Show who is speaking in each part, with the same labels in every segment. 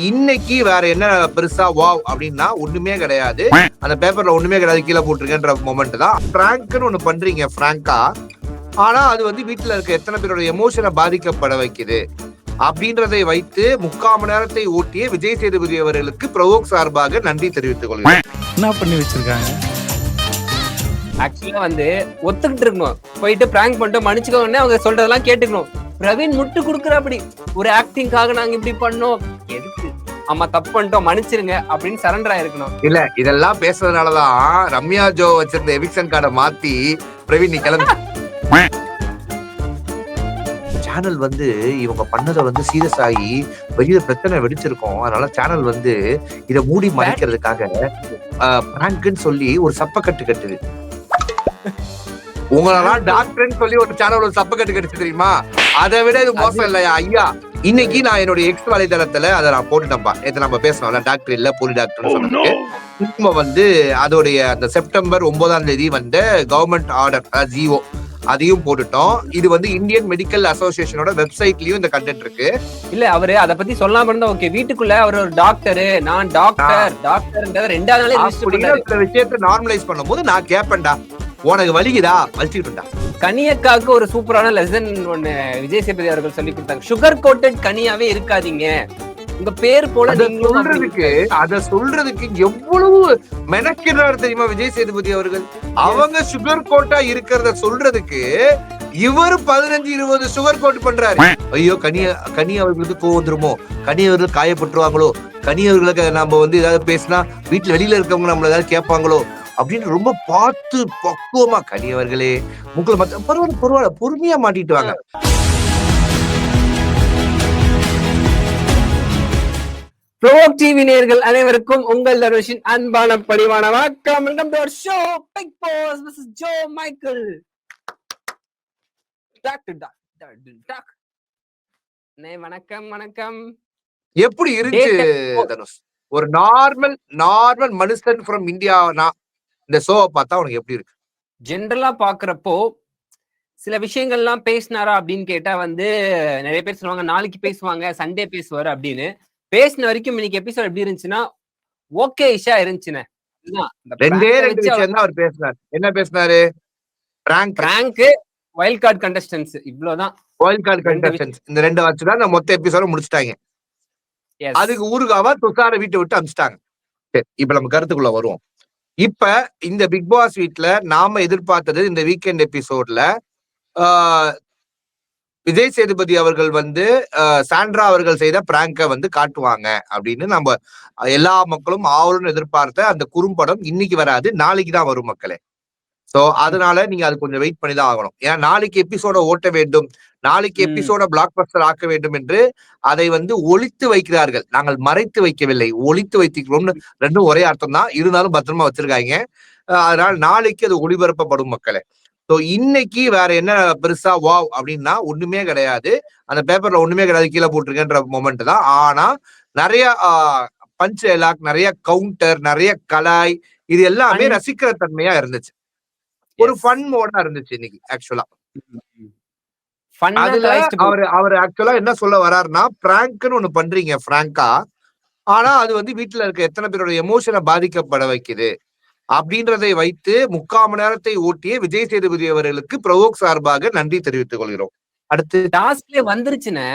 Speaker 1: இன்னைக்கு வேற என்ன பெருசா வாவ் அப்படின்னா ஒண்ணுமே கிடையாது. அந்த பேப்பர்ல ஒண்ணுமே கிடையாது, கீழே போட்டிருக்கேன்ற மொமெண்ட் தான். பிராங்க்னு ஒண்ணு பண்றீங்க பிராங்கா. ஆனா அது வந்து வீட்டுல இருக்க எத்தனை பேரோட எமோஷனை பாதிக்கப்பட வைக்குது அப்படின்றதை வைத்து 3/4 மணி நேரத்தை ஓட்டிய விஜய் சேதுபதி அவர்களுக்கு பிரவோக் சார்பாக நன்றி தெரிவித்துக் கொள்கிறேன்.
Speaker 2: என்ன பண்ணி வச்சிருக்காங்க?
Speaker 3: ஆக்சுவலா வந்து ஒத்துக்கிட்டு இருக்கணும், போயிட்டு பிராங்க் பண்ணிட்டு மன்னிச்சுக்கோன்னு அவங்க சொல்றதெல்லாம் கேட்டுக்கணும். பிரவீன் முட்டு குடுக்குற அப்படி ஒரு ஆக்டிங்காக நாங்க இப்படி பண்ணோம், எதுக்கு ஆமா தப்பு பண்ணிட்டோம் மன்னிச்சிருங்க அப்படின்னு சரண்டர் ஆயிருக்கணும்.
Speaker 1: இல்ல இதெல்லாம் பேசுறதுனாலதான் ரம்யா ஜோ வச்சிருந்த எவிக்ஷன் கார்டை மாத்தி பிரவீன் நீ கிளம்பி சேனல் வந்து இவங்க பண்ணதை வந்து சீரியஸ் ஆகி வெளியில பிரச்சனை வெடிச்சிருக்கோம். அதனால சேனல் வந்து இதை மூடி மறைக்கிறதுக்காக பிராங்க்னு சொல்லி ஒரு சப்பக்கட்டு கட்டுது. உங்களெல்லாம் டாக்டர்னு சொல்லி ஒரு சேனல் ஒரு சப்பக்கட்டு கட்டுச்சு தெரியுமா? அதை விட இது மோசம் இல்லையா ஐயா? இன்னைக்கு நான் என்னுடைய எக்ஸ் வலைதளத்துல அதை நான் போட்டுட்டேன்பா. நேற்று நம்ம பேசணும்ல, டாக்டர் இல்ல போலி டாக்டர் சொன்னதுக்கு திரும்ப வந்து அதோடைய அந்த செப்டம்பர் 9ஆம் தேதி வந்த கவர்மெண்ட் ஆர்டர் ஜிஓ அதையும் போட்டுட்டோம். இது வந்து இந்தியன் மெடிக்கல் அசோசியேஷனோட வெப்சைட்லயும் இந்த கண்டென்ட் இருக்கு.
Speaker 3: இல்ல அவரு அத பத்தி சொல்லாம இருந்தா ஓகே. வீட்டுக்குள்ள அவர் ஒரு டாக்டர், நான் டாக்டர் ரெண்டாவது நாளே
Speaker 1: விஷயத்தை நார்மலைஸ் பண்ணும்போது நான் கேப்பேன்டா, உனக்கு வலிக்குதா? வலிச்சுக்கிட்டுடா.
Speaker 3: கனியக்காவுக்கு ஒரு சூப்பரான லெசன் ஒண்ணு விஜய் சேதுபதி அவர்கள் சொல்லி கொடுத்தாங்க. சுகர் கோட்டட் கனியாவே இருக்காதீங்க, உங்க பேர் போல
Speaker 1: அத சொல்றதுக்கு எவ்வளவு மெனக்கிறாரு தெரியுமா விஜய் சேதுபதி அவர்கள்? அவங்க சுகர் கோட்டா இருக்கிறத சொல்றதுக்கு இவரு 15-20 சுகர் கோட் பண்றாரு. ஐயோ கனி அவர்களுக்கு கோவம் வந்துருமோ, கனி அவர்கள் காயப்பட்டுருவாங்களோ, கனி அவர்களுக்கு நம்ம வந்து ஏதாவது பேசினா வீட்டுல வெளியில இருக்கவங்க நம்மள ஏதாவது கேட்பாங்களோ அப்படின்னு ரொம்ப பார்த்து பக்குவமா கனி அவர்களே முக்களை பரவாயில்ல பொறுமையா மாட்டிட்டு வாங்க.
Speaker 3: ப்ரோவோக் டிவி நேயர்கள் அனைவருக்கும் உங்கள் தர்ஷின் அன்பான பணிவான வணக்கம். Welcome to our show Bigg Boss versus Joe Michael. வணக்கம் வணக்கம்.
Speaker 1: எப்படி இருக்கு தனுஷ்? ஒரு நார்மல் மனுஷன் ஃப்ரம் இந்தியா இந்த ஷோவை பார்த்தா உனக்கு எப்படி இருக்கு?
Speaker 3: ஜென்ரலா பாக்குறப்போ சில விஷயங்கள்லாம் பேசினாரா அப்படின்னு கேட்டா வந்து நிறைய பேர் சொல்லுவாங்க நாளைக்கு பேசுவாங்க, சண்டே பேசுவாரு அப்படின்னு. பேசின வரைக்கும் இன்னைக்கு எபிசோட் எப்படி இருந்துச்சுன்னா ஓகே இஷா இருந்துச்சுன்னு.
Speaker 1: ரெண்டே விஷயம் தான் அவர் பேசினார். என்ன பேசினாரு?
Speaker 3: பிராங்க், வைல்ட் கார்டு கண்டஸ்டன்ஸ், இவ்வளவுதான்.
Speaker 1: வைல்ட் கார்டு கண்டஸ்டன்ஸ் இந்த ரெண்டு வச்சுதான் இந்த மொத்த எபிசோட முடிச்சிட்டாங்க. அதுக்கு ஊருகாவா துஷார வீட்டை விட்டு அனுப்பிச்சிட்டாங்க. இப்ப நம்ம கருத்துக்குள்ள வருவோம். இப்ப இந்த பிக் பாஸ் வீட்ல நாம எதிர்பார்த்தது இந்த வீக்கெண்ட் எபிசோட்ல விஜய் சேதுபதி அவர்கள் வந்து சாண்ட்ரா அவர்கள் செய்த பிராங்க வந்து காட்டுவாங்க அப்படின்னு நம்ம எல்லா மக்களும் ஆவலுடன் எதிர்பார்த்த அந்த குறும்படம் இன்னைக்கு வராது, நாளைக்கு தான் வரும் மக்களே. சோ அதனால நீங்க அது கொஞ்சம் வெயிட் பண்ணி தான் ஆகணும். ஏன்னா நாளைக்கு எபிசோட ஓட்ட வேண்டும், நாளைக்கு எபிசோட பிளாக் பஸ்டர் ஆக்க வேண்டும் என்று அதை வந்து ஒளித்து வைக்கிறார்கள். நாங்கள் மறைத்து வைக்கவில்லை, ஒளித்து வைத்திருக்கிறோம்னு ரெண்டும் ஒரே அர்த்தம் தான், இருந்தாலும் பத்திரமா வச்சிருக்காங்க. அதனால நாளைக்கு அது ஒளிபரப்பப்படும் மக்களே. ஸோ இன்னைக்கு வேற என்ன பெருசா வாவ் அப்படின்னா ஒண்ணுமே கிடையாது. அந்த பேப்பர்ல ஒண்ணுமே கிடையாது, கீழே போட்டிருக்கேன்ற மொமெண்ட் தான். ஆனா நிறைய பஞ்ச் டைலாக், நிறைய கவுண்டர், நிறைய கலாய், இது எல்லாமே ரசிக்கிற தன்மையா இருந்துச்சு. ஒரு ஃபன் மோடா இருந்துச்சு இன்னைக்கு ஆக்சுவலா. அதுல அவர் ஆக்சுவலா என்ன சொல்ல வர்றாருன்னா, பிராங்க்னு ஒண்ணு பண்றீங்க பிராங்கா. ஆனா அது வந்து வீட்டுல இருக்க எத்தனை பேரோட எமோஷனை பாதிக்கப்பட வைக்குது அப்படின்றதை வைத்து 3/4 மணி நேரத்தை ஓட்டிய விஜய் சேதுபதி அவர்களுக்கு பிரவோக் சார்பாக நன்றி தெரிவித்துக் கொள்கிறோம். அடுத்து
Speaker 3: டாஸ்க்லயே வந்துருச்சுன்னு,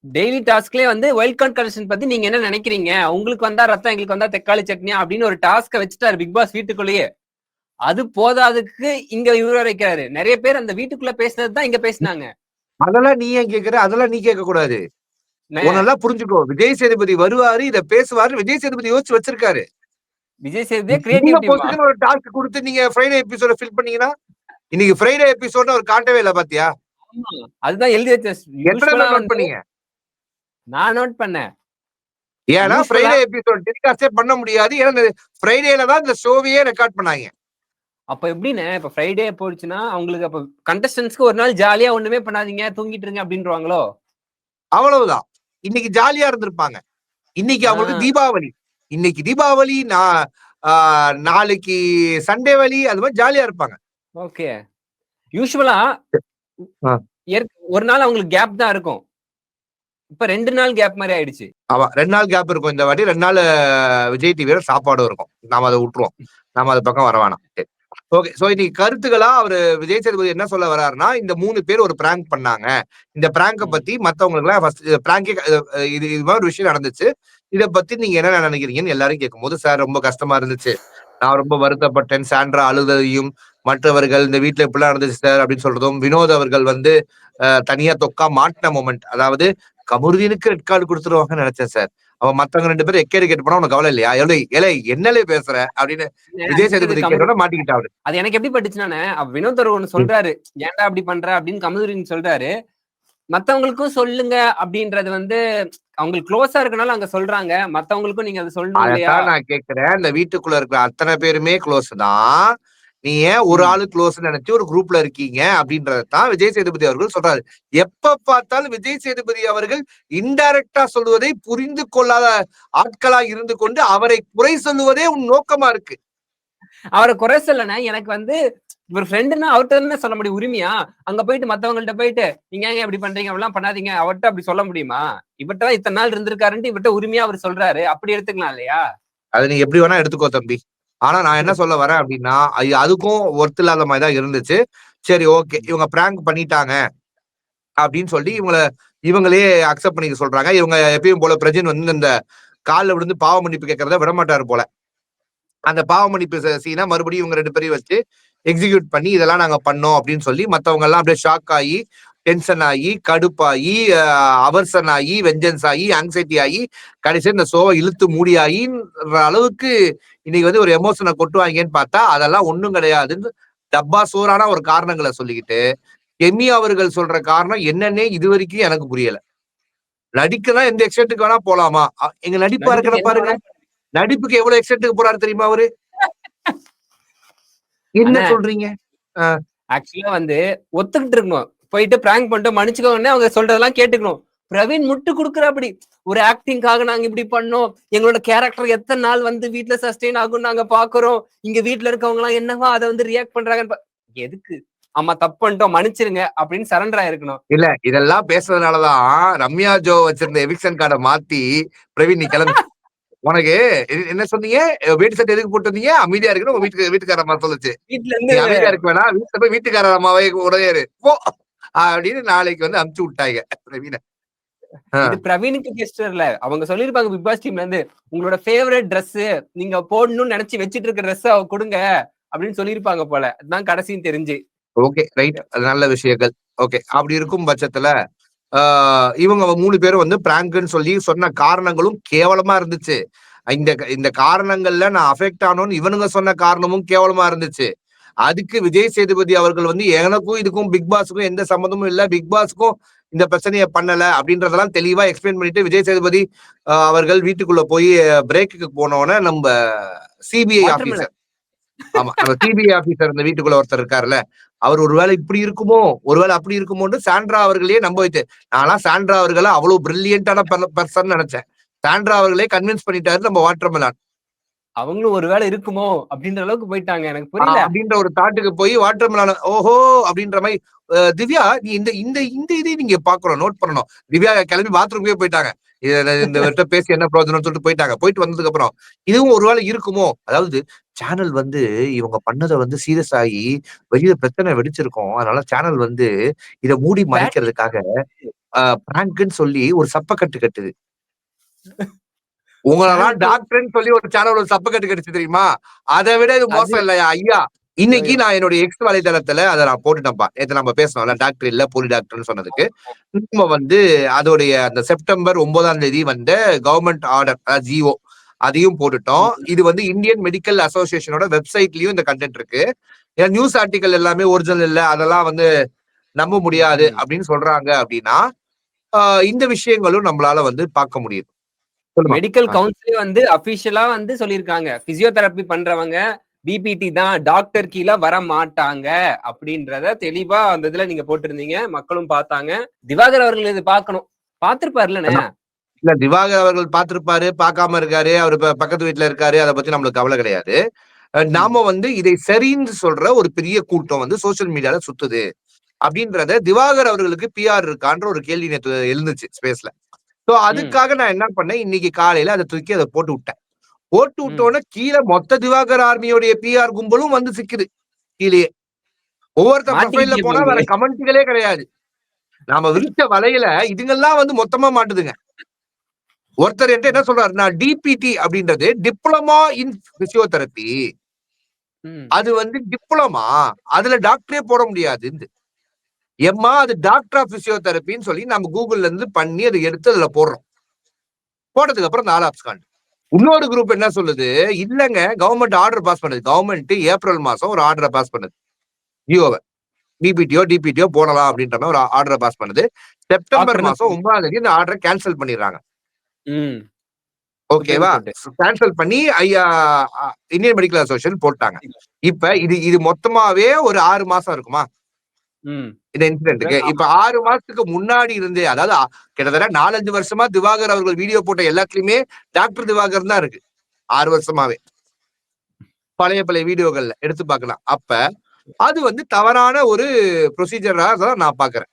Speaker 3: டெய்லி டாஸ்க்லயே வந்து வைல்ட் கார்டு கண்டிஷன் பத்தி நீங்க என்ன நினைக்கிறீங்க, உங்களுக்கு வந்தா ரத்தம் எங்களுக்கு வந்தா தக்காளி சட்னியா அப்படின்னு ஒரு டாஸ்க வச்சுட்டாரு பிக் பாஸ் வீட்டுக்குள்ளேயே. அது போதாதுக்கு இங்க இவர வைக்கிறாரு. நிறைய பேர் அந்த வீட்டுக்குள்ள பேசினதுதான் இங்க பேசினாங்க.
Speaker 1: அதெல்லாம் நீ ஏன் கேக்குற? அதெல்லாம் நீ கேட்க கூடாது. உன்னெல்லாம் புரிஞ்சுக்கோ. விஜய் சேதுபதி வருவாரு, இத பேசுவாரு, விஜய் சேதுபதி யோசிச்சு வச்சிருக்காரு.
Speaker 3: விஜய் சேதுபதி கிரியேட்டிவ்
Speaker 1: ஒரு டாஸ்க் கொடுத்து நீங்க ஃப்ரைடே எபிசோட ஃபில் பண்ணீங்கன்னா, இன்னைக்கு ஃப்ரைடே எபிசோட் அவர் காட்டவே இல்ல பாத்தியா?
Speaker 3: அதுதான் எழுதி வச்ச.
Speaker 1: நோட் பண்ணீங்க?
Speaker 3: நான் நோட் பண்ணேன்.
Speaker 1: ஏன்னா ஃப்ரைடே எபிசோட் டெலிகாஸ்டே பண்ண முடியாது. ஏன்னா ஃப்ரைடேல தான் இந்த ஷோவையே ரெக்கார்ட் பண்ணாங்க.
Speaker 3: அப்ப எப்படின்னு இப்ப ஃப்ரைடே போயிடுச்சுன்னா அவங்களுக்கு அப்ப கண்டஸ்டன்ஸ்க்கு ஒரு நாள் ஜாலியா ஒண்ணுமே பண்ணாதீங்க, தூங்கிட்டு இருங்க அப்படின்றாங்களோ?
Speaker 1: அவ்வளவுதான். இன்னைக்கு ஜாலியா இருந்திருப்பாங்க. இன்னைக்கு அவங்களுக்கு தீபாவளி, இன்னைக்கு தீபாவளி, நாளைக்கு சண்டே வலி, அது மாதிரி ஜாலியா இருப்பாங்க.
Speaker 3: ஓகே. யூசுவலா ஒரு நாள் அவங்களுக்கு கேப் தான் இருக்கும். இப்ப 2 நாள் கேப் மாதிரி ஆயிடுச்சு.
Speaker 1: ஆமா 2 நாள் கேப் இருக்கும் இந்த வாட்டி. 2 நாள் விஜய் டிவில சாப்பாடும் இருக்கும். நாம அத விட்டுருவோம். நாம அது பக்கம் வர வேணாம். ஓகே. சோ இன்னைக்கு கருத்துக்களா அவரு விஜய் சேதுபதி என்ன சொல்ல வர்றாருன்னா, இந்த 3 பேர் ஒரு பிராங்க் பண்ணாங்க. இந்த பிராங்க பத்தி மத்தவங்களுக்குலாம் ஃபர்ஸ்ட் பிராங்கே இது இது மாதிரி ஒரு விஷயம் நடந்துச்சு. இத பத்தி நீங்க என்ன நினைக்கிறீங்கன்னு எல்லாரும் கேட்கும்போது, சார் ரொம்ப கஷ்டமா இருந்துச்சு. நான் ரொம்ப வருத்தப்பட்டேன். சாண்ட்ரா அழுததையும், மற்றவர்கள் இந்த வீட்ல இப்படிலாம் நடந்துச்சு சார் அப்படின்னு சொல்றதும், வினோத் அவர்கள் வந்து தனியா தொக்கா மாட்டின மொமெண்ட். அதாவது கமருதீனுக்கு ரெட் கார்டு குடுத்துருவாங்கன்னு நினைச்சேன் சார். அவன் மத்தவங்க 2 பேரும் எக்கேடு கேட்டு போனா உனக்கு கவலை இல்லையா? ஏலே என்னலே பேசுற? அப்படின்னு விஜய் சேதுபதி கேட்டோட மாட்டிக்கிட்டா அவரு.
Speaker 3: அது எனக்கு எப்படி பட்டுச்சுன்னா, வினோத் ஒண்ணு சொல்றாரு, ஏன்டா அப்படி பண்ற அப்படின்னு கமருதீன் சொல்றாரு. மத்தவங்களுக்கும் சொல்லுங்க அப்படின்றது வந்து அவங்களுக்கு க்ளோஸா இருக்கனால அங்க சொல்றாங்க. மத்தவங்களுக்கும் நீங்க அதை சொல்லணும் இல்லையா?
Speaker 1: அதத்தான் நான் கேட்கிறேன். இந்த வீட்டுக்குள்ள இருக்கிற அத்தனை பேருமே க்ளோஸ் தான். நீ ஏன் ஒரு ஆளு க்ளோஸ்ன்னு நினைச்சு ஒரு குரூப்ல இருக்கீங்க அப்படின்றதான் விஜய் சேதுபதி அவர்கள் சொல்றாரு. எப்ப பார்த்தாலும் விஜய் சேதுபதி அவர்கள் இன்டைரக்டா சொல்வதை புரிந்து கொள்ளாத ஆட்களா இருந்து கொண்டு அவரை குறை சொல்லுவதே உன் நோக்கமா இருக்கு.
Speaker 3: அவரை குறை சொல்லனா எனக்கு வந்து ஒரு ஃப்ரெண்டுன்னா அவர்கிட்ட தானே சொல்ல முடியும் உரிமையா? அங்க போயிட்டு மத்தவங்கள்ட்ட போயிட்டு நீங்க ஏங்க இப்படி பண்றீங்க அப்படிலாம் பண்ணாதீங்க அவர்கிட்ட அப்படி சொல்ல முடியுமா? இவர்கிட்ட தான் இத்தனை நாள் இருந்திருக்காருன்ட்டு இவர்கிட்ட உரிமையா அவர் சொல்றாரு. அப்படி எடுத்துக்கலாம் இல்லையா?
Speaker 1: அது நீ எப்படி வேணா எடுத்துக்கோ தம்பி. ஆனா நான் என்ன சொல்ல வரேன் அப்படின்னா, அதுக்கும் ஒர்த் இல்லாத மாதிரி தான் இருந்துச்சு. சரி ஓகே. இவங்க பிராங்க் பண்ணிட்டாங்க அப்படின்னு சொல்லி இவங்களே அக்செப்ட் பண்ணிக்க சொல்றாங்க. இவங்க எப்பயும் போல பிரஜின் வந்து இந்த கால்ல விழுந்து பாவ மன்னிப்பு கேட்கறத விட மாட்டாரு போல. அந்த பாவ மன்னிப்பு சீனை மறுபடியும் இவங்க 2 பேரையும் வச்சு எக்ஸிக்யூட் பண்ணி இதெல்லாம் நாங்க பண்ணோம் அப்படின்னு சொல்லி மத்தவங்க எல்லாம் அப்படியே ஷாக் ஆகி, டென்ஷன் ஆகி, கடுப்பாகி, அவர்சன் ஆகி, வெஞ்சன்ஸ் ஆகி, ஆங்ஸைட்டி ஆகி, கடைசியா இந்த ஷோவை இழுத்து மூடி ஆகின்ற அளவுக்கு இன்னைக்கு வந்து ஒரு எமோஷனை கொட்டுவாங்கன்னு பார்த்தா அதெல்லாம் ஒண்ணும் கிடையாதுன்னு டப்பா சோறான ஒரு காரணங்களை சொல்லிக்கிட்டு எமி அவர்கள் சொல்ற காரணம் என்னன்னே இது வரைக்கும் எனக்கு புரியல. நடிக்கலாம் எந்த எக்ஸ்டென்ட்டுக்கு வேணா போலாமா? எங்க நடிப்பா இருக்கிற பாருங்க. நடிப்புக்கு எவ்வளவு எக்ஸ்டென்ட்டுக்கு போறாரு தெரியுமா அவரு? என்ன சொல்றீங்க?
Speaker 3: ஆக்சுவலா வந்து ஒத்துக்கிட்டு இருக்கணும். போயிட்டு பிராங்க் பண்ணிட்டு மன்னிச்சுக்கோங்கன்னு அவங்க சொல்றதெல்லாம் கேட்டுக்கணும். பிரவீன் முட்டு குடுக்குறாப்படி ஒரு ஆக்டிங்காக நாங்க இப்படி பண்ணோம். எங்களோட கேரக்டர் எத்தனை நாள் வந்து வீட்டுல சஸ்டெயின் ஆகும் நாங்க பாக்குறோம். இங்க வீட்டுல இருக்கவங்க எல்லாம் என்னவா அதை வந்து ரியாக்ட் பண்றாங்கன்னு எதுக்கு? ஆமா தப்பு பண்ணிட்டோம் மன்னிச்சிருங்க அப்படின்னு சரண்டர் ஆயிருக்கணும்.
Speaker 1: இல்ல இதெல்லாம் பேசுறதுனாலதான் ரம்யா ஜோ வச்சிருந்த எவிக்ஷன் கார்டை மாத்தி பிரவீன் நீ கிளம்பு. உனக்கு என்ன சொன்னீங்க? வீட்டு சட்டை எதுக்கு போட்டு வந்தீங்க? அமைதியா இருக்கணும். உங்க வீட்டுக்கார அம்மா சொல்லுச்சு.
Speaker 3: வீட்டுல
Speaker 1: நீ
Speaker 3: இருந்து
Speaker 1: அமைதியா இருக்க வேணாம். வீட்டுல போய் வீட்டுக்கார அம்மாவை உடையாரு போ அப்படின்னு நாளைக்கு வந்து அமுச்சு விட்டாங்க பிரவீன.
Speaker 3: இது பிரவீனுக்கு கெஸ்ட் இல்ல. அவங்க சொல்லிருப்பாங்க பிக் பாஸ் டீம்ல இருந்து உங்களோட ஃபேவரட் ட்ரெஸ் நீங்க போடணும்னு நினைச்சு வச்சிட்டு இருக்க ட்ரெஸ் கொடுங்க அப்படின்னு சொல்லிருப்பாங்க போல. அதுதான் கடைசின்னு தெரிஞ்சு.
Speaker 1: Okay right. அது நல்ல விஷயங்கள். ஓகே அப்படி இருக்கும் பட்சத்துல இவங்க 3 பேரும் வந்து பிராங்க்னு சொல்லி சொன்ன காரணங்களும் கேவலமா இருந்துச்சு. இந்த காரணங்கள்ல நான் அஃபெக்ட் ஆனோன்னு இவனுங்க சொன்ன காரணமும் கேவலமா இருந்துச்சு. அதுக்கு விஜய் சேதுபதி அவர்கள் வந்து எனக்கும் இதுக்கும் பிக் பாஸுக்கும் எந்த சம்மந்தமும் இல்ல, பிக் பாஸுக்கும் இந்த பிரச்சனையை பண்ணல அப்படின்றதெல்லாம் தெளிவா எக்ஸ்பிளைன் பண்ணிட்டு விஜய் சேதுபதி அவர்கள் வீட்டுக்குள்ள போய் பிரேக்குக்கு போனோன்னு நம்ம சிபிஐ ஆபீசர், ஆமா நம்ம சிபிஐ ஆபீசர் இந்த வீட்டுக்குள்ள ஒருத்தர் இருக்காருல்ல, அவர் ஒருவேளை இப்படி இருக்குமோ ஒருவேளை அப்படி இருக்குமோன்னு சாண்ட்ரா அவர்களையே நம்ப வைத்து, நான்லாம் சாண்ட்ரா அவர்களை அவ்வளவு பிரில்லியன்டான பர்சன் நினைச்சேன். சாண்ட்ரா அவர்களே கன்வின்ஸ் பண்ணிட்டாரு நம்ம வாட்டர்மெலான்.
Speaker 3: அவங்களும் ஒருவேளை இருக்குமோ அப்படின்ற அளவுக்கு போயிட்டாங்க. எனக்கு புரியல
Speaker 1: அப்படின்ற ஒரு தாட்டுக்கு போய் வாட்டர்மெலான் ஓஹோ அப்படின்ற மாதிரி. திவ்யா நீ இந்த இந்த இந்த இதை நீங்க பாக்கணும், நோட் பண்ணணும். திவ்யா கிளம்பி பாத்ரூம்க்கே போயிட்டாங்க. இந்த வருஷம் பேசி என்ன பிரயோஜனம் சொல்லிட்டு போயிட்டாங்க. போயிட்டு வந்ததுக்கு அப்புறம் இதுவும் ஒருவேளை இருக்குமோ, அதாவது சேனல் வந்து இவங்க பண்ணதை வந்து சீரியஸ் ஆகி வெளியில பிரச்சனை வெடிச்சிருக்கோம். அதனால சேனல் வந்து இதை மூடி மறைக்கிறதுக்காக பிராங்க்ன்னு சொல்லி ஒரு சப்பக்கட்டு கட்டுது. உங்களெல்லாம் டாக்டர்ன்னு சொல்லி ஒரு சேனல் ஒரு சப்பக்கட்டு கட்டுச்சு தெரியுமா? அதை விட இது மோசம் இல்லையா ஐயா? இன்னைக்கு நான் என்னுடைய எக்ஸ் வலைதளத்துல அதை நான் போட்டுட்டேன்ப்பா. நேற்று நம்ம பேசணும்ல டாக்டர் இல்ல போலி டாக்டர்னு சொன்னதுக்கு. நம்ம வந்து அதோடைய அந்த செப்டம்பர் 9ஆம் தேதி வந்த கவர்மெண்ட் ஆர்டர் ஜிஓ அதையும் போட்டுட்டோம். இது வந்து இந்தியன் மெடிக்கல் அசோசியேஷனோட வெப்சைட்லயும் இந்த கண்டென்ட் இருக்கு. ஏன்னா நியூஸ் ஆர்டிகல் எல்லாமே ஒரிஜினல் இல்ல, அதெல்லாம் வந்து நம்ப முடியாது அப்படின்னு சொல்றாங்க. அப்படின்னா இந்த விஷயங்களும் நம்மளால வந்து பார்க்க முடியுது.
Speaker 3: மெடிக்கல் கவுன்சிலே வந்து அபிஷியலா வந்து சொல்லியிருக்காங்க பிசியோதெரப்பி பண்றவங்க பிபிடி தான், டாக்டர் கீழே வர மாட்டாங்க அப்படின்றத தெளிவா அந்த இதுல நீங்க போட்டிருந்தீங்க. மக்களும் பார்த்தாங்க. திவாகர் அவர்கள் இது பார்க்கணும், பார்த்திருப்பாருல்ல.
Speaker 1: இல்ல திவாகர் அவர்கள் பார்த்திருப்பாரு, பார்க்காம இருக்காரு. அவரு பக்கத்து வீட்டுல இருக்காரு. அதை பத்தி நம்மளுக்கு கவலை கிடையாது. நாம வந்து இதை சரின்னு சொல்ற ஒரு பெரிய கூட்டம் வந்து சோசியல் மீடியால சுத்துது அப்படின்றத திவாகர் அவர்களுக்கு பிஆர் இருக்கான்ற ஒரு கேள்வி நேற்று எழுந்துச்சு ஸ்பேஸ்ல. சோ அதுக்காக நான் என்ன பண்ணேன், இன்னைக்கு காலையில அதை தூக்கி அதை போட்டு விட்டேன். போட்டு விட்டோன்னே கீழே மொத்த திவாகர் ஆர்மியோடைய பிஆர் கும்பலும் வந்து சிக்குது கீழே. ஒவ்வொருத்த ப்ரொஃபைல்ல போனா வேற கமெண்ட்களே கிடையாது. நாம விரிச்ச வலையில இதுங்கெல்லாம் வந்து மொத்தமா மாட்டுதுங்க. ஒருத்தர் என்கிட்ட என்ன சொல்றாரு, நான் டிபிடி அப்படின்றது டிப்ளமா இன் பிசியோதெரபி, அது வந்து டிப்ளமா, அதுல டாக்டரே போட முடியாது. எம்மா அது டாக்டர் ஆஃப் பிசியோதெரபின்னு சொல்லி நம்ம கூகுள்ல இருந்து பண்ணி அதை எடுத்து அதுல போடுறோம். போட்டதுக்கு அப்புறம் 4 ஆப்ஸ்காண்ட். இன்னொரு குரூப் என்ன சொல்லுது, இல்லங்க கவர்மெண்ட் ஆர்டர் பாஸ் பண்ணுது. கவர்மெண்ட் ஏப்ரல் மாசம் ஒரு ஆர்டரை பாஸ் பண்ணுது. ஜியோவை டிபிடியோ போடலாம் அப்படின்ற மாதிரி ஒரு ஆர்டரை பாஸ் பண்ணுது. செப்டம்பர் மாசம் 9ஆம் தேதி இந்த ஆர்டரை கேன்சல் பண்ணிடுறாங்க. ஓகேவா? கேன்சல் பண்ணி இந்தியன் மெடிக்கல் அசோசியேஷன் போட்டாங்க. இப்ப இது மொத்தமாவே ஒரு 6 மாசம் இருக்குமா இந்த இன்சிடென்ட்க்கு? இப்ப 6 மாசத்துக்கு முன்னாடி இருந்தே, அதாவது கிட்டத்தட்ட 4-5 வருஷமா திவாகர் அவர்கள் வீடியோ போட்ட எல்லாத்துலயுமே டாக்டர் திவாகர் தான் இருக்கு. 6 வருஷமாவே பழைய வீடியோகள்ல எடுத்து பார்க்கலாம். அப்ப அது வந்து தவறான ஒரு ப்ரொசீஜரா தான் நான் பாக்குறேன்.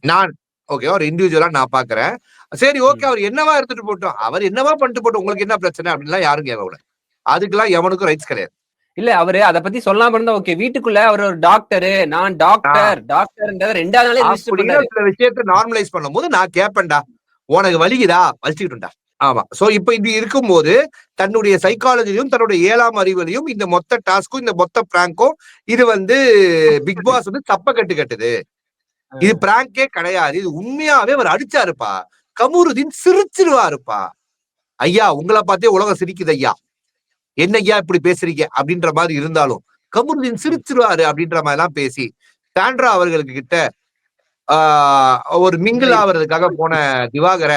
Speaker 1: நான் ஓகே ஒரு இண்டிவிஜுவலா நான் பாக்குறேன். சரி ஓகே, அவர் என்னவா எடுத்துட்டு போட்டோம், அவர் என்னவா பண்ணிட்டு போட்டோம், உங்களுக்கு என்ன பிரச்சனை அப்படின்லாம் யாரும் கேட்கக்கூடாது. அதுக்கெல்லாம் எவனுக்கும் ரைட்ஸ் கிடையாது.
Speaker 3: இல்ல அவரு அத பத்தி சொல்லாம இருந்தா ஓகே. வீட்டுக்குள்ள அவர் ஒரு டாக்டர், நான் டாக்டர் 2வது நாளே ரிஜிஸ்டர் பண்ணாரு.
Speaker 1: சில விஷயத்தை நார்மலைஸ் பண்ணும்போது நான் கேட்பேன்டா, உனக்கு வலிக்குதா, வலிச்சுக்கிட்டுடா. ஆமா. சோ இப்ப இது இருக்கும்போது தன்னுடைய சைக்காலஜிலையும் தன்னுடைய 7ஆம் அறிவிலையும் இந்த மொத்த டாஸ்க்கும் இந்த மொத்த பிராங்கும் இது வந்து பிக் பாஸ் வந்து தப்ப கட்டுது. இது பிராங்கே கிடையாது, இது உண்மையாவே அவர் அடிச்சாருப்பா. கமருதீன் சிரிச்சிருவாருப்பா. ஐயா உங்களை பார்த்தே உலகம் சிரிக்குது ஐயா, என்ன ஐயா இப்படி பேசுறீங்க அப்படின்ற மாதிரி இருந்தாலும் கமருதீன் சிரிச்சிருவாரு அப்படின்ற மாதிரி எல்லாம் பேசி சாண்ட்ரா அவர்களுக்கு கிட்ட ஒரு மிங்கிள் ஆவறதுக்காக போன திவாகர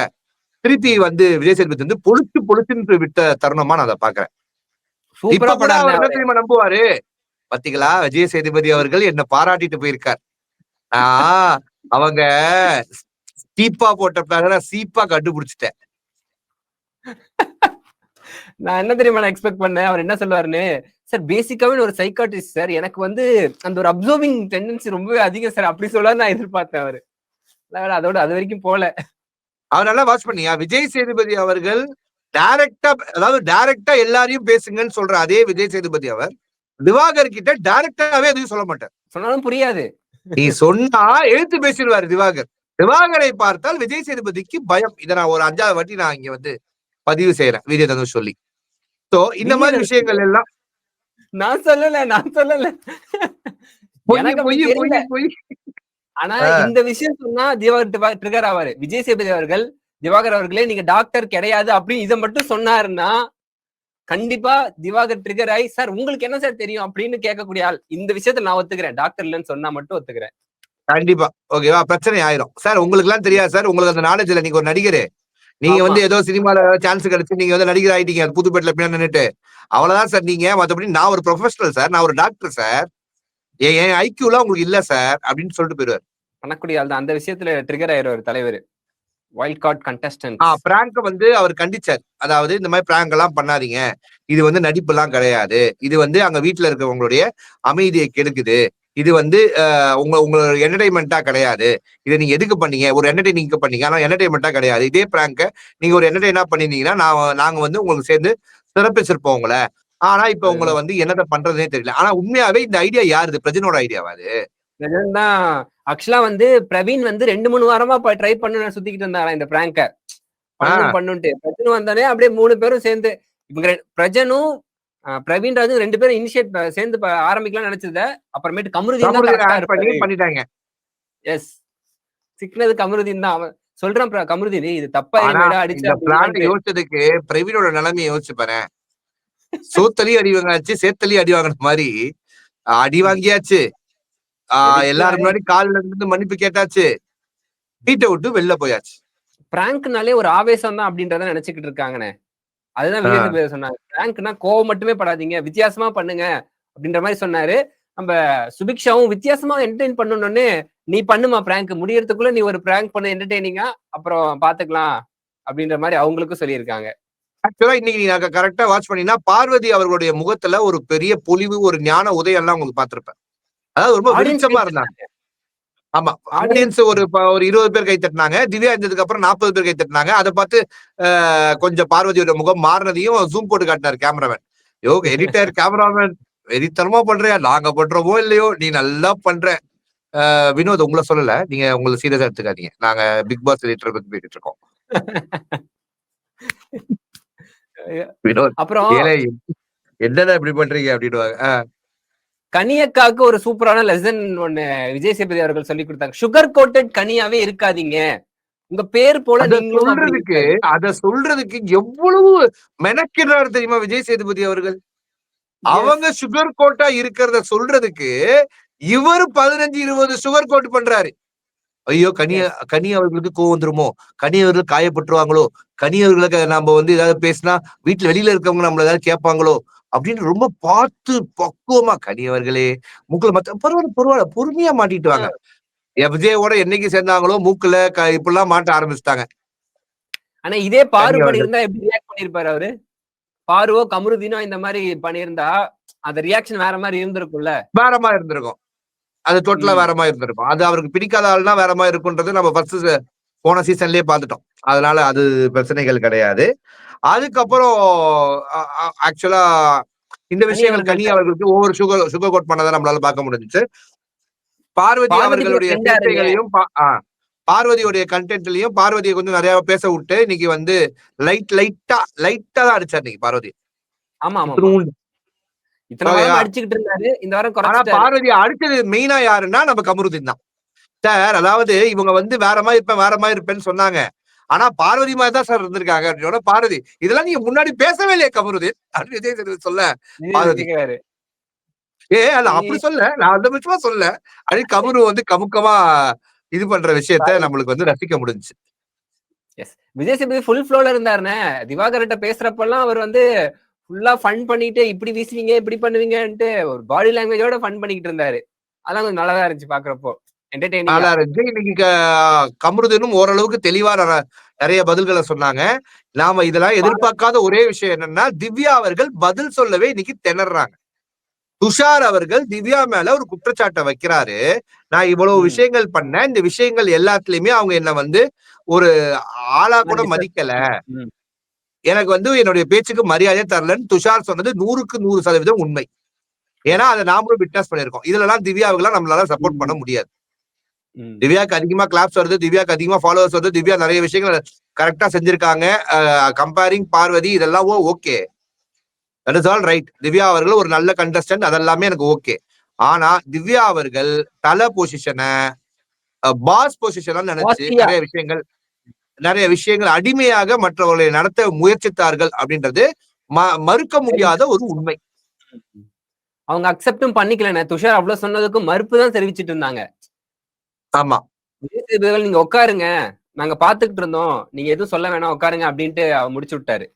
Speaker 1: திருப்பி வந்து விஜய் சேதுபதி வந்து பொழுத்து விட்ட தருணமா நான் அதை பாக்குறேன். இப்ப கூட அவர் என்ன தெரியுமா நம்புவாரு, பாத்தீங்களா விஜய் சேதுபதி அவர்கள் என்ன பாராட்டிட்டு போயிருக்கார், அவங்க சீப்பா போட்ட பிளான சீப்பா கண்டுபிடிச்சிட்டேன்.
Speaker 3: நான் என்ன தெரியுமா நான் எக்ஸ்பெக்ட் பண்ணேன், அவர் என்ன சொல்லுவாருன்னு, சார் பேசிக்காவே ஒரு சைக்காட்ரிஸ்ட் சார், எனக்கு வந்து அந்த ஒரு அப்சர்விங் டெண்டன்சி ரொம்பவே அதிகம் சார் அப்படி சொல்ல நான் எதிர்பார்த்தேன். அவரு அதோட அது வரைக்கும் போல.
Speaker 1: அவர் நல்லா வாட்ச் பண்ணியா, விஜய் சேதுபதி அவர்கள் டைரக்டா எல்லாரையும் பேசுங்கன்னு சொல்ற அதே விஜய் சேதுபதி அவர் திவாகர் கிட்ட டைரக்டாவே எதுவும் சொல்ல மாட்டார்.
Speaker 3: சொன்னாலும் புரியாது.
Speaker 1: நீ சொன்னா எழுத்து பேசிடுவாரு திவாகர். திவாகரை பார்த்தால் விஜய் சேதுபதிக்கு பயம். இதை நான் ஒரு 5வது வாட்டி நான் இங்க வந்து பதிவு செய்யறேன் வீடியோ தந்து சொல்லி. சோ இந்த மாதிரி விஷயங்கள் எல்லாம்
Speaker 3: நான் சொல்லல. ஆனா இந்த விஷயம் சொன்னா திவாகர் ட்ரிகர் ஆவாரு. விஜய் சேதுபதி அவர்கள் திவாகர் அவர்களே நீங்க டாக்டர் கிடையாது அப்படின்னு இதை மட்டும் சொன்னாருன்னா கண்டிப்பா திவாகர் ட்ரிகர் ஆகி சார் உங்களுக்கு என்ன சார் தெரியும் அப்படின்னு கேட்கக்கூடிய ஆள். இந்த விஷயத்த நான் ஒத்துக்கிறேன், டாக்டர் இல்லைன்னு சொன்னா மட்டும் ஒத்துக்கிறேன்.
Speaker 1: கண்டிப்பா ஓகேவா, பிரச்சனை ஆயிரும். சார் உங்களுக்கு எல்லாம் தெரியாது சார், உங்களுக்கு அந்த நாலேஜ் இல்ல, நீங்க ஒரு நடிகரு, நீங்க வந்து ஏதோ சினிமால சான்ஸ் கிடைச்சு நீங்க வந்து நடிகர் ஆயிட்டீங்க புதுப்பேட்டில பின்னாடி நின்னுட்டு, அவ்வளவுதான் சார். நீங்க மத்தபடி நான் ஒரு ப்ரொஃபஷனல் சார், நான் ஒரு டாக்டர் சார், என் ஐக்கியூலாம் உங்களுக்கு இல்ல சார் அப்படின்னு சொல்லிட்டு போயிருவாரு.
Speaker 3: பண்ணக்கூடிய ஆள் தான் அந்த விஷயத்துல ட்ரிகர் ஆயிடுவார் தலைவர். வைல்ட் கார்ட் கண்டஸ்டன்ட்
Speaker 1: பிராங்க வந்து அவர் கண்டிச்சார். அதாவது இந்த மாதிரி பிராங்க் எல்லாம் பண்ணாதீங்க, இது வந்து நடிப்பு எல்லாம் கிடையாது, இது வந்து அங்க வீட்டுல இருக்கவங்களுடைய அமைதியை கெடுக்குது, இது வந்து உங்களோட என்டர்டைன்மெண்டா கிடையாது, இதை நீங்க எதுக்கு பண்ணீங்க, ஒரு என்டர்டைனிங் பண்ணீங்க, ஆனா என்டர்டைன்மெண்டா கிடையாது, இதே பிராங்க நீங்க ஒரு என்டர்டைனா பண்ணிருந்தீங்கன்னா நாங்க வந்து உங்களுக்கு சேர்ந்து சிறப்பிச்சிருப்போம் உங்களை, ஆனா இப்ப உங்களை வந்து என்னதை பண்றதுனே தெரியல. ஆனா உண்மையாவே இந்த ஐடியா யாருது, பிரஜனோட ஐடியாவா? அது
Speaker 3: பிரஜன் தான். ஆக்சுவலா வந்து பிரவீன் வந்து 2-3 வாரமா ட்ரை பண்ண சுத்திக்கிட்டு இருந்தாரா இந்த பிராங்க பண்ணுன்ட்டு. பிரஜன் வந்தானே அப்படியே 3 பேரும் சேர்ந்து இவங்க பிரஜனும் பிரவீன் ராஜும் 2 பேரும் இனிஷியேட் சேர்ந்து ஆரம்பிக்கலாம் நினைச்சத அப்புறமேட்டு கமருதீன்
Speaker 1: பண்ணிட்டாங்க.
Speaker 3: எஸ், சிக்னது கமருதீன் தான். அவன் சொல்றான் கமருதீன் இது தப்பா அடிச்சு
Speaker 1: யோசிச்சதுக்கு பிரவீனோட நிலைமையை யோசிச்சு பாரு. சோத்தலி அடி வாங்காச்சு, சேத்தலி அடி வாங்கின மாதிரி அடி வாங்கியாச்சு, எல்லாரும் முன்னாடி காலில் இருந்து மன்னிப்பு கேட்டாச்சு, வீட்டை விட்டு வெளில போயாச்சு.
Speaker 3: பிராங்க்னாலே ஒரு ஆவேசம் தான் அப்படின்றத நினைச்சுக்கிட்டு இருக்காங்கண்ணே. அதுதான் விஜய் சொன்னாங்க, பிராங்க்னா கோவம் மட்டுமே படாதீங்க, வித்தியாசமா பண்ணுங்க அப்படின்ற மாதிரி சொன்னாரு. நம்ம சுபிக்ஷாவும் வித்தியாசமா என்டர்டெயின் பண்ணணும்னு, நீ பண்ணுமா பிராங்க், முடியறதுக்குள்ள நீ ஒரு பிராங்க் பண்ண என்டர்டெய்னிங்கா, அப்புறம் பாத்துக்கலாம் அப்படின்ற மாதிரி அவங்களுக்கும் சொல்லியிருக்காங்க.
Speaker 1: ஆக்சுவலா இன்னைக்கு நீங்க கரெக்டா வாட்ச் பண்ணீங்கன்னா பார்வதி அவர்களுடைய முகத்துல ஒரு பெரிய பொலிவு, ஒரு ஞான உதயம் எல்லாம் உங்களுக்கு பாத்திருப்பேன். அதாவது ரொம்ப வெளிச்சமா இருந்தாங்க. ஆமா. ஆடியன்ஸ் ஒரு 20 பேர் கை தட்டினாங்க. திவ்யா இருந்ததுக்கு அப்புறம் 40 பேர் கை தட்டினாங்க. அத பார்த்து கொஞ்சம் பார்வதியோட முகம் மாறுனதையும் ஜூம் போட்டு காட்டினாரு கேமராமேன். எடிட்டர், கேமராமேன் வெறித்தனமா பண்றியா? நாங்க பண்றோமோ இல்லையோ, நீ நல்லா பண்ற. வினோத் உங்கள சொல்லல. நீங்க உங்கள சீரியஸா எடுத்துக்காதீங்க. நாங்க பிக் பாஸ் எடிட்டர் பத்தி பேசிட்டு இருக்கோம். வினோத்,
Speaker 3: அப்புறம்
Speaker 1: ஏலே என்னடா இப்படி பண்றீங்க அப்படின்னுவாங்க.
Speaker 3: கனியக்காவுக்கு ஒரு சூப்பரான லெசன் ஒண்ணு விஜய் சேதுபதி அவர்கள் சொல்லி கொடுத்தாங்க. சுகர் கோட்டட் கனியாவே இருக்காதீங்க, உங்க பேர் போல நீங்களும்.
Speaker 1: அத சொல்றதுக்கு எவ்வளவு மெனக்கிடுறாரு தெரியுமா விஜய் சேதுபதி அவர்கள். அவங்க சுகர் கோட்டா இருக்கிறத சொல்றதுக்கு இவரு 15-20 சுகர் கோட் பண்றாரு. ஐயோ கனி அவர்களுக்கு கோவம் வந்துருமோ, கனி அவர்கள் காயப்பட்டுருவாங்களோ, கனி அவர்களுக்கு நாம வந்து ஏதாவது பேசினா வீட்டுல வெளியில இருக்கவங்க நம்மள ஏதாவது கேட்பாங்களோ அப்படின்னு ரொம்ப பார்த்து பக்குவமா, கனி அவர்களே மூக்குல பரவாயில்ல பொறுமையா மாட்டிட்டு வாங்க. விஜயோட என்னைக்கு சேர்ந்தாங்களோ மூக்குல இப்படிலாம் மாட்ட ஆரம்பிச்சுட்டாங்க.
Speaker 3: ஆனா இதே பாரு பண்ணிருந்தா எப்படி ரியாக்ட் பண்ணிருப்பாரு அவரு? பாருவோ கமருதீனோ இந்த மாதிரி பண்ணிருந்தா அந்த ரியாக்ஷன் வேற மாதிரி இருந்திருக்கும்ல.
Speaker 1: வேற மாதிரி இருந்திருக்கும். அது டோட்டலா வேற மாதிரி இருந்திருக்கும். அது அவருக்கு பிடிக்காத ஆள்னா வேற மாதிரி இருக்கும்ன்றது நம்ம ஃபர்ஸ்ட் போன சீசன்லயே பார்த்துட்டோம். அதனால அது பிரச்சனைகள் கிடையாது. அதுக்கப்புறம் ஆக்சுவலா இந்த விஷயங்கள் கனி அவர்களுக்கு ஒவ்வொரு சுகர் கோட் பண்ணதை நம்மளால பார்க்க முடிஞ்சுச்சு. பார்வதி அவர்களுடைய சேர்க்கைகளையும் பார்வதியுடைய கண்டென்ட்லயும் பார்வதியை கொஞ்சம் நிறைய பேச விட்டு இன்னைக்கு வந்து லைட்டா தான் அடிச்சார் இன்னைக்கு பார்வதி.
Speaker 3: அடிச்சுக்கிட்டு இருந்தாரு. இந்த வாரம்
Speaker 1: ஆனா பார்வதியை அடிச்சது மெயினா யாருன்னா நம்ம கமருதீன் தான் சார். அதாவது இவங்க வந்து வேற மாதிரி இருப்பேன்னு சொன்னாங்க. ஆனா பார்வதி மாதிரி தான் சார் இருந்திருக்காங்க அப்படின்னா பார்வதி இதெல்லாம் நீங்க முன்னாடி பேசவே இல்லையே கமருதீன் அப்படின்னு சொல்ல பார்வதி அது அப்படி சொல்ல நான் அந்த விஷயமா சொல்ல அப்படி கமரு வந்து கமுக்கமா இது பண்ற விஷயத்த நம்மளுக்கு வந்து ரசிக்க முடிஞ்சுச்சு.
Speaker 3: விஜய் சேதுபதி ஃபுல் ஃப்ளோல இருந்தாருன்னு திவாகர்கிட்ட பேசுறப்பெல்லாம் அவர் வந்து ஃபுல்லா ஃபன் பண்ணிட்டு இப்படி வீசுவீங்க இப்படி பண்ணுவீங்கன்ட்டு ஒரு பாடி லாங்குவேஜோட ஃபன் பண்ணிக்கிட்டு இருந்தாரு. அதெல்லாம் கொஞ்சம் நல்லாதான் இருந்துச்சு பாக்குறப்போ.
Speaker 1: நல்லா இருந்துச்சு. இன்னைக்கு கமருதீனும் ஓரளவுக்கு தெளிவா நிறைய பதில்களை சொன்னாங்க. நாம இதெல்லாம் எதிர்பார்க்காத ஒரே விஷயம் என்னன்னா திவ்யா அவர்கள் பதில் சொல்லவே இன்னைக்கு திணறாங்க. துஷார் அவர்கள் திவ்யா மேல ஒரு குற்றச்சாட்டை வைக்கிறாரு. நான் இவ்வளவு விஷயங்கள் பண்ணேன், இந்த விஷயங்கள் எல்லாத்துலயுமே அவங்க என்ன வந்து ஒரு ஆளா கூட மதிக்கல, எனக்கு வந்து என்னுடைய பேச்சுக்கு மரியாதை தரலன்னு துஷார் சொன்னது 100க்கு 100% உண்மை. ஏன்னா அதை நாமளும் விட்னஸ் பண்ணிருக்கோம். இதுலலாம் திவ்யாவுக்குலாம் நம்மளால சப்போர்ட் பண்ண முடியாது. திவ்யாக்கு அதிகமா கிளாப்ஸ் வருது, திவ்யாக்கு அதிகமா ஃபாலோவர்ஸ் வருது, திவ்யா நிறைய விஷயங்கள் கரெக்டா செஞ்சிருக்காங்க. கம்பேரிங் பார்வதி இதெல்லாம் okay, that is all right. Divya அவர்கள் ஒரு நல்ல கண்டஸ்டன்ட், அதெல்லாமே எனக்கு ஓகே. ஆனா திவ்யா அவர்கள் தல பொசிஷனை பாஸ் பொசிஷனா நினைச்சு நிறைய விஷயங்கள் அடிமையாக மற்றவர்களை நடத்த முயற்சித்தார்கள் அப்படின்றது மறுக்க முடியாத ஒரு உண்மை.
Speaker 3: அவங்க அக்செப்டும் பண்ணிக்கல. துஷார் அவ்வளவு சொன்னதுக்கும் மறுப்பு தான் தெரிவிச்சிட்டு இருந்தாங்க.
Speaker 1: ஆமா,
Speaker 3: நீங்க உட்காருங்க, நாங்க பாத்துக்கிட்டு இருந்தோம், நீங்க எதுவும் சொல்ல வேணாம் உட்காருங்க அப்படின்ட்டு முடிச்சு விட்டாரு.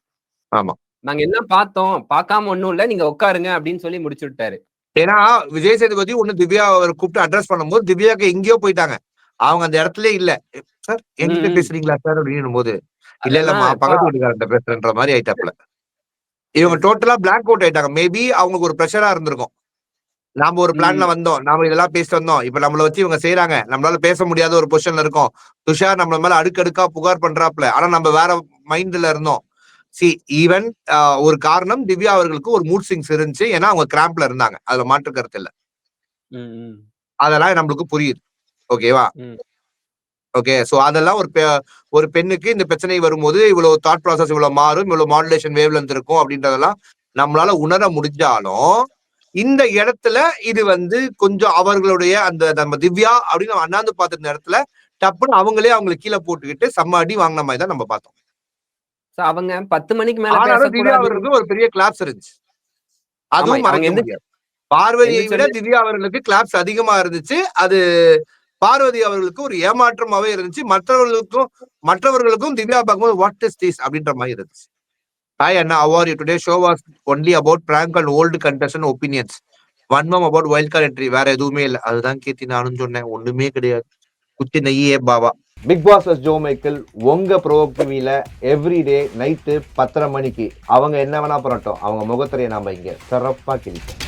Speaker 1: ஆமா,
Speaker 3: நாங்க எல்லாம் பார்த்தோம், பார்க்காம ஒண்ணும் இல்ல, நீங்க உட்காருங்க அப்படின்னு சொல்லி முடிச்சு விட்டாரு.
Speaker 1: ஏன்னா விஜய் சேதுபதி ஒண்ணு திவ்யா அவர் கூப்பிட்டு அட்ரஸ் பண்ணும்போது திவ்யாக்கு எங்கேயோ போயிட்டாங்க. அவங்க அந்த இடத்துல இல்ல. சார் என்கிட்ட பேசுறீங்களா சார் அப்படின்னும் போது இல்ல இல்லம்மா பக்கத்து வீட்டுக்காரர்கிட்ட பேசுறேன்ற மாதிரி ஆயிட்டாப்ல. இவங்க டோட்டலா பிளாக் அவுட் ஆயிட்டாங்க. மேபி அவங்களுக்கு ஒரு ப்ரெஷரா இருந்திருக்கும். நாம ஒரு பிளான்ல வந்தோம், நாம இதெல்லாம் பேசிட்டு வந்தோம், இப்ப நம்மள வச்சு இவங்க செய்யறாங்க, நம்மளால பேச முடியாத ஒரு பொசிஷன்ல இருக்கோம். துஷார் நம்மள மேல அடுக்கடுக்கா புகார் பண்றாப்ல. ஆனா நம்ம வேற மைண்ட்ல இருந்தோம். ஈவன் ஒரு காரணம் திவ்யா அவர்களுக்கு ஒரு மூட் ஸ்விங்ஸ் இருந்துச்சு. ஏன்னா அவங்க கிராம்ப்ல இருந்தாங்க, அதுல மாற்று கருத்து இல்ல. அதெல்லாம் நம்மளுக்கு புரியுது. ஓகேவா? ஓகே. சோ அதெல்லாம் ஒரு பெண்ணுக்கு இந்த பிரச்சனை வரும்போது இவ்வளவு தாட் ப்ராசஸ் இவ்வளவு மாறும், இவ்வளவு மாடுலேஷன் வேவ் லென்த் இருக்கும் அப்படின்றதெல்லாம் நம்மளால உணர முடிஞ்சாலும் இந்த இடத்துல இது வந்து கொஞ்சம் அவர்களுடைய அந்த நம்ம திவ்யா அப்படின்னு நம்ம அண்ணாந்து பார்த்த இடத்துல டப்புன்னு அவங்களே அவங்களை கீழே போட்டுக்கிட்டு செம்ம அடி வாங்கின மாதிரி தான் நம்ம பார்த்தோம்.
Speaker 3: அவங்க 10 மணிக்கு மேல
Speaker 1: திவ்யா அவர்களுக்கு ஒரு பெரிய கிளாப்ஸ் இருந்துச்சு. அதுவும் மறக்க முடியாது. பார்வதியை விட திவ்யா அவர்களுக்கு கிளாப்ஸ் அதிகமா இருந்துச்சு. அது பார்வதி அவர்களுக்கு ஒரு ஏமாற்றமாவே இருந்துச்சு. மற்றவர்களுக்கும் திவ்யா பார்க்கும்போது வாட் இஸ் திஸ் அப்படின்ற மாதிரி இருந்துச்சு. Hi Anna, how are you? Today show was only about prank and old contestant opinions. One more about wildcard entry. வேற எதுவுமே இல்ல. அதுதான் கீர்த்தி நானும் சொன்னேன். ஒண்ணுமே கிடையாது. குத்தி நெய்யே பாவா.
Speaker 2: பிக் பாஸ் ஜோ மைக்கேல் உங்க ப்ரோ டிவில எவ்ரிடே நைட்டு 10:30 மணிக்கு அவங்க என்ன வேணா பண்ணட்டும், அவங்க முகத்திரையை நாம இங்க சிறப்பா கிழிப்போம்.